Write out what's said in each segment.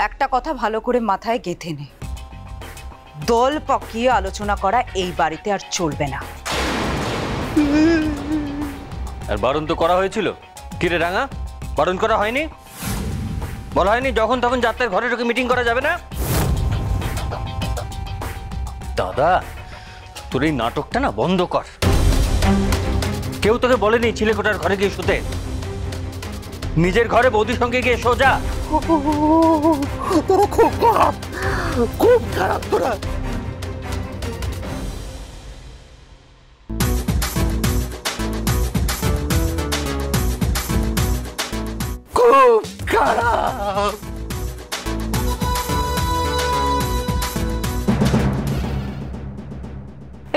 একটা কথা ভালো করে মাথায় গেঁথে নে, দল পাকিয়ে আলোচনা করা এই বাড়িতে আর চলবে না। আর বারণ তো করা হয়েছিল। কিরে রাঙা, বারণ করা হয়নি? বলা হয়নি যখন তখন যাত্রার ঘরে ঢুকে মিটিং করা যাবে না? দাদা, তোর এই নাটকটা না বন্ধ কর। কেউ তোকে বলেনি ছেলেকোটার ঘরে গিয়ে শুতে। নিজের ঘরে বৌদির সঙ্গে গিয়ে সোজা। তোরা খুব খারাপ, খুব খারাপ তোরা। খুব খারাপ।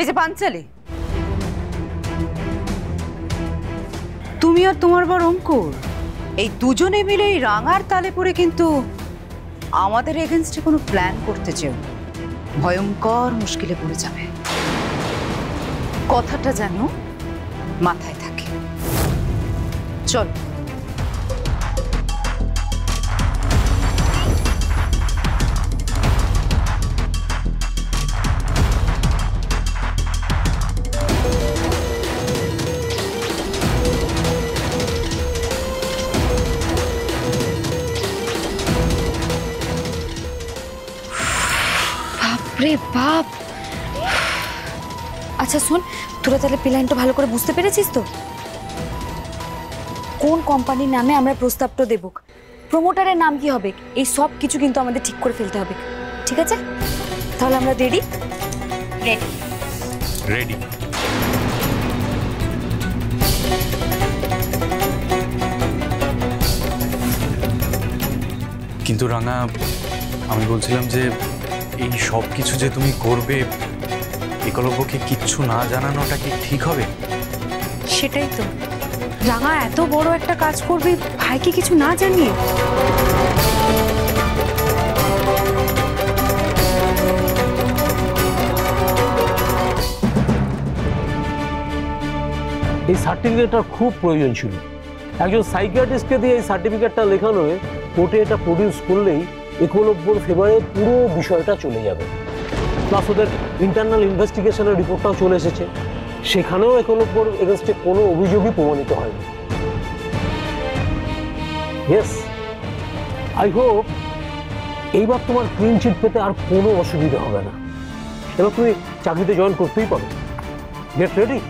এই যে পাঞ্চালি, তুমি আর তোমার বর অঙ্কুর এই দুজনে মিলে এই রাঙার তালে পড়ে কিন্তু আমাদের এগেনস্টে কোনো প্ল্যান করতে চেও, ভয়ঙ্কর মুশকিলে পড়ে যাবে। কথাটা যেন মাথায় থাকে। চল। রে বাপ। আচ্ছা শোন, তোরা তাহলে প্ল্যানটা ভালো করে বুঝতে পেরেছিস তো? কোন কোম্পানির নামে আমরা প্রস্তাবটা দেব, প্রমোটারের নাম কি হবে, এই সব কিছু কিন্তু আমাদের ঠিক করে ফেলতে হবে। ঠিক আছে, তাহলে আমরা রেডি? Ready ready. কিন্তু রাঙা, আমি বলছিলাম যে এই সব কিছু যে তুমি করবে, একলব্যকে কিচ্ছু না জানানোটা কি ঠিক হবে? সেটাই তো, রাঙা এত বড় একটা কাজ করবে ভাইকে কিছু না জানিয়ে। এই সার্টিফিকেটটা খুব প্রয়োজন ছিল। একজন সাইকিয়াট্রিস্টকে দিয়ে এই সার্টিফিকেটটা লেখানো হয়ে কোর্টে এটা প্রডিউস করলেই একলব্যর ফেভারে পুরো বিষয়টা চলে যাবে। প্লাস ওদের ইন্টারনাল ইনভেস্টিগেশনের রিপোর্টটাও চলে এসেছে, সেখানেও একলব্যর এগেনস্টে কোনো অভিযোগই প্রমাণিত হয়নি। ইয়েস, আই হোপ এইবার তোমার ক্লিন চিট পেতে আর কোনো অসুবিধা হবে না। এবার তুমি চাকরিতে জয়েন করতেই পারো। Get ready.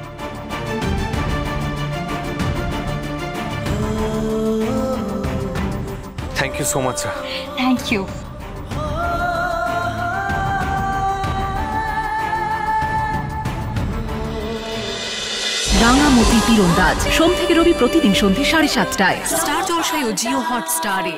Thank you so much sir. Thank you. Rangamati তীরন্দাজ সোম থেকে রবি প্রতিদিন সন্ধ্যে 7:30টায় স্টার জলসায় ও জিও হটস্টারে।